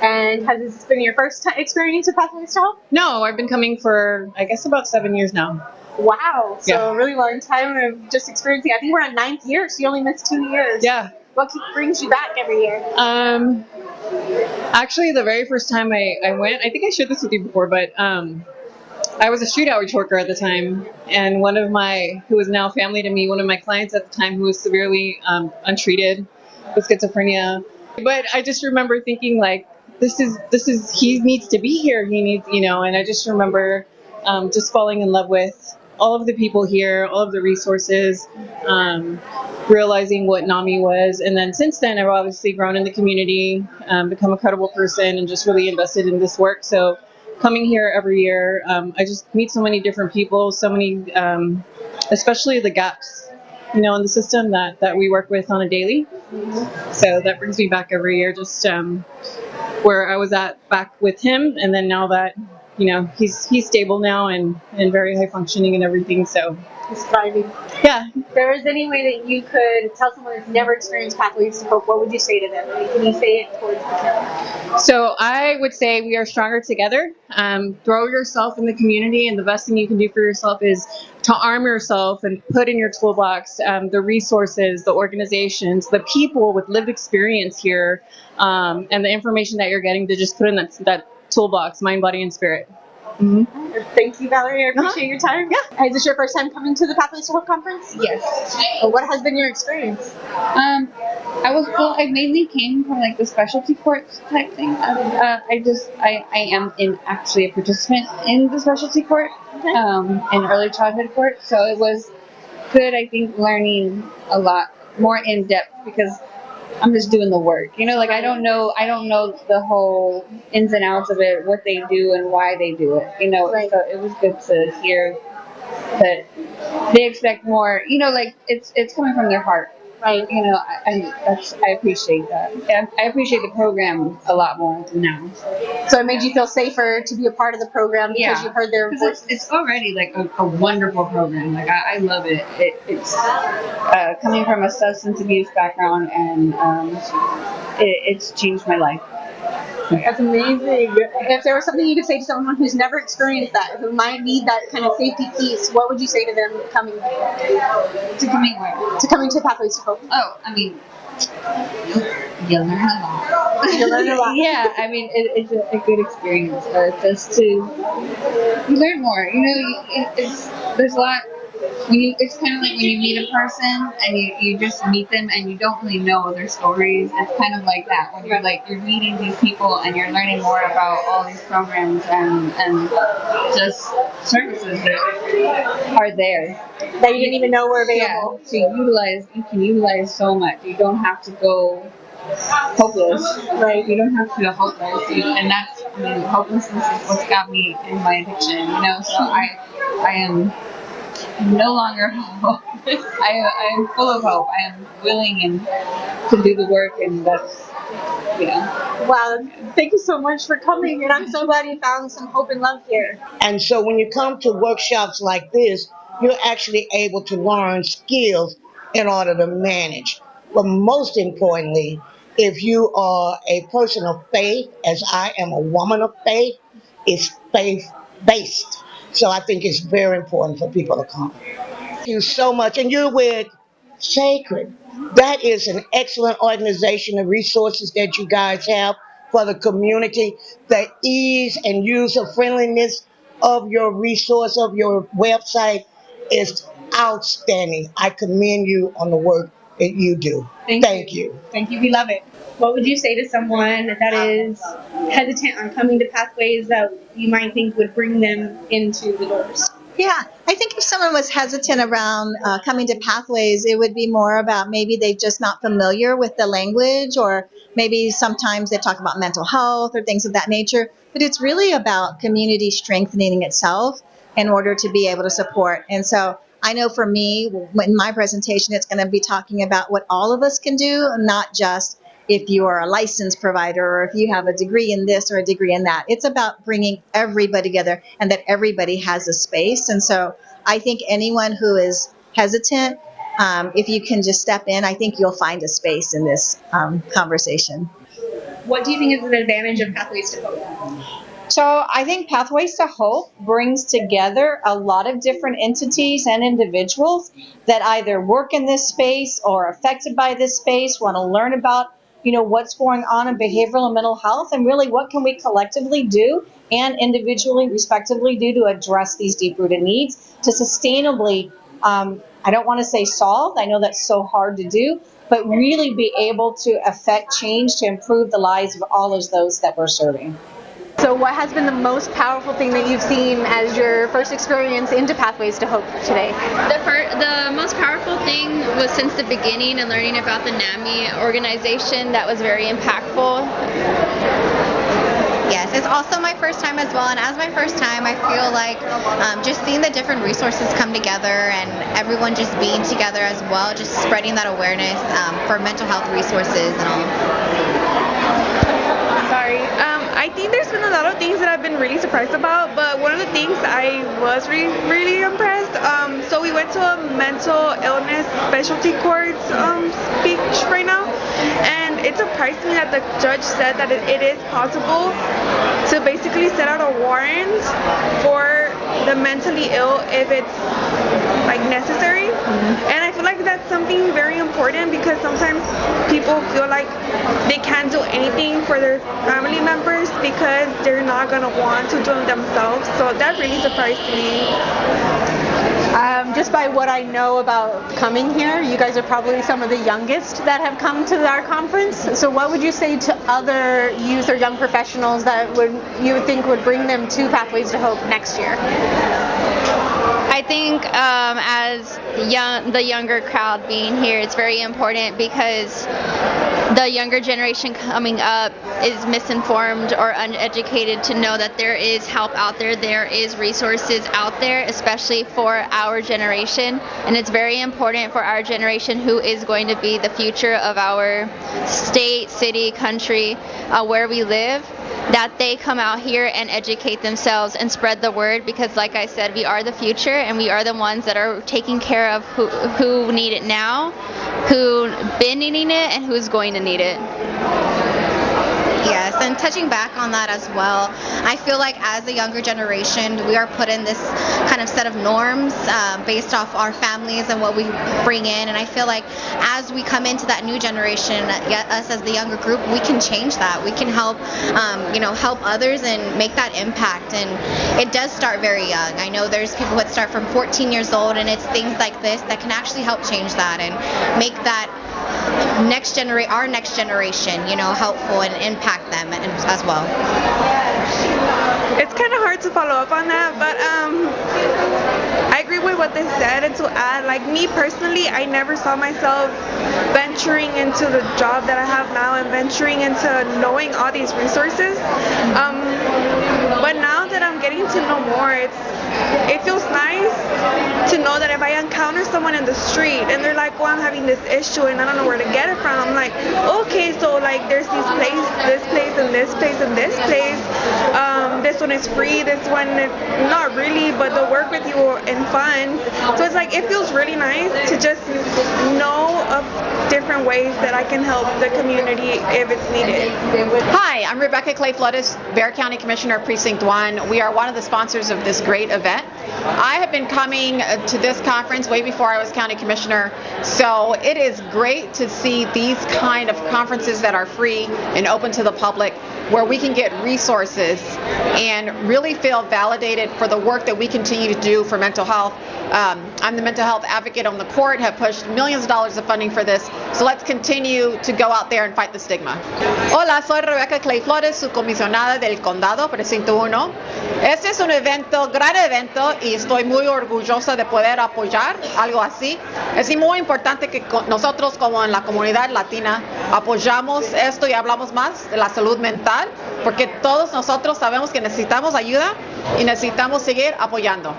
And has this been your first experience with Pathways to Hope? No, I've been coming for, I guess, about 7 years now. Wow, so a really long time of just experiencing. I think we're on 9th year, so you only missed 2 years. Yeah. What brings you back every year? Actually, the very first time I went, I think I shared this with you before, but I was a street outreach worker at the time, and who is now family to me, one of my clients at the time who was severely untreated with schizophrenia. But I just remember thinking, like, this is he needs to be here. He needs, and I just remember just falling in love with all of the people here, all of the resources, realizing what NAMI was. And then since then, I've obviously grown in the community, become a credible person, and just really invested in this work. So coming here every year, I just meet so many different people, so many, especially the gaps, in the system that we work with on a daily. So that brings me back every year, just where I was at back with him, and then now that he's stable now and very high functioning and everything. So He's thriving. yeah. If there was any way that you could tell someone who's never experienced Pathways to Hope, what would you say to them? Can you say it towards the camera? So I would say we are stronger together. Throw yourself in the community, and the best thing you can do for yourself is to arm yourself and put in your toolbox the resources, the organizations, the people with lived experience here, and the information that you're getting to just put in that toolbox, mind, body, and spirit. Mm-hmm. Thank you, Valerie. I appreciate your time. Yeah. Is this your first time coming to the Pathways to Hope conference? Yes. What has been your experience? I mainly came from like the specialty courts type thing. I am actually a participant in the specialty court, in early childhood court. So it was good, I think, learning a lot more in depth because I'm just doing the work. I don't know the whole ins and outs of it, what they do and why they do it. Right. So it was good to hear that they expect more. It's coming from their heart. Right. I appreciate that. I appreciate the program a lot more now. So it made you feel safer to be a part of the program because you heard their voices. It's already like a wonderful program. Like I love it. It's coming from a substance abuse background, and it's changed my life. That's amazing. If there was something you could say to someone who's never experienced that, who might need that kind of safety piece, what would you say to them coming where? To coming to Pathways to Hope? Oh, I mean, you learn a lot. You learn a lot. Yeah, I mean, it's a good experience. Just you learn more. There's a lot. It's kind of like when you meet a person and you just meet them and you don't really know their stories. It's kind of like that when you're meeting these people and you're learning more about all these programs and just services that are there that you didn't even know were available. Yeah, you can utilize so much. You don't have to go hopeless, right? You don't have to feel hopeless, and hopelessness is what's got me in my addiction. So I am no longer hopeless. I am full of hope. I am willing to do the work, and that's, Wow, thank you so much for coming, and I'm so glad you found some hope and love here. And so when you come to workshops like this, you're actually able to learn skills in order to manage. But most importantly, if you are a person of faith, as I am a woman of faith, it's faith-based. So I think it's very important for people to come. Thank you so much. And you're with Sacred. That is an excellent organization, the resources that you guys have for the community, the ease and user friendliness of your resource, of your website is outstanding. I commend you on the work that you do. Thank you. Thank you. We love it. What would you say to someone that is hesitant on coming to Pathways that you might think would bring them into the doors? Yeah, I think if someone was hesitant around coming to Pathways, it would be more about maybe they're just not familiar with the language, or maybe sometimes they talk about mental health or things of that nature. But it's really about community strengthening itself in order to be able to support. And so I know for me, in my presentation, it's going to be talking about what all of us can do, not just if you are a licensed provider or if you have a degree in this or a degree in that. It's about bringing everybody together and that everybody has a space. And so I think anyone who is hesitant, if you can just step in, I think you'll find a space in this conversation. What do you think is an advantage of Pathways to Hope? So I think Pathways to Hope brings together a lot of different entities and individuals that either work in this space or are affected by this space, want to learn about, what's going on in behavioral and mental health, and really what can we collectively do and individually, respectively, do to address these deep-rooted needs to sustainably, I don't want to say solve, I know that's so hard to do, but really be able to affect change to improve the lives of all of those that we're serving. So what has been the most powerful thing that you've seen as your first experience into Pathways to Hope today? The most powerful thing was since the beginning and learning about the NAMI organization. That was very impactful. Yes, it's also my first time as well, and as my first time, I feel like just seeing the different resources come together and everyone just being together as well, just spreading that awareness for mental health resources and all. Sorry. I think there's been a lot of things that I've been really surprised about, but one of the things I was really impressed, so we went to a mental illness specialty court speech right now, and it surprised me that the judge said that it is possible to basically set out a warrant for the mentally ill if it's like necessary. And I feel like that's something very important because sometimes people feel like they can't do anything for their family members because they're not going to want to do it themselves. So that really surprised me. Just by what I know about coming here, you guys are probably some of the youngest that have come to our conference. So what would you say to other youth or young professionals that you would think would bring them to Pathways to Hope next year? I think as the younger crowd being here, it's very important because the younger generation coming up is misinformed or uneducated to know that there is help out there, there is resources out there, especially for our generation. And it's very important for our generation, who is going to be the future of our state, city, country, where we live, that they come out here and educate themselves and spread the word, because like I said, we are the future and we are the ones that are taking care of who need it now, who been needing it, and who's going to need it. Yes, and touching back on that as well, I feel like as a younger generation, we are put in this kind of set of norms based off our families and what we bring in. And I feel like as we come into that new generation, us as the younger group, we can change that. We can help, help others and make that impact. And it does start very young. I know there's people that start from 14 years old, and it's things like this that can actually help change that and make that our next generation, helpful and impact them as well. It's kind of hard to follow up on that, but I agree with what they said, and to add, like me personally, I never saw myself venturing into the job that I have now and venturing into knowing all these resources. But now that I'm getting to know more, it feels nice to know that if I encounter someone in the street and they're like, "Oh, I'm having this issue and I don't know where to get it from," I'm like, okay, so like there's this place, and this place, and this place. This one is free, this one is not really, but they'll work with you in fun. So it's like, it feels really nice to just know of different ways that I can help the community if it's needed. Hi, I'm Rebecca Clay Flores, Bexar County Commissioner, Precinct 1. We are one of the sponsors of this great event. I have been coming to this conference way before I was County Commissioner, so it is great to see these kind of conferences that are free and open to the public, where we can get resources and really feel validated for the work that we continue to do for mental health. I'm the mental health advocate on the court, have pushed millions of dollars of funding for this, so let's continue to go out there and fight the stigma. Hola, soy Rebecca Clay Flores, su comisionada del Condado, Precinto 1. Este es un gran evento, y estoy muy orgullosa de poder apoyar algo así. Es muy importante que nosotros, como en la comunidad latina, apoyamos esto y hablamos más de la salud mental, porque todos nosotros sabemos que necesitamos ayuda y necesitamos seguir apoyando.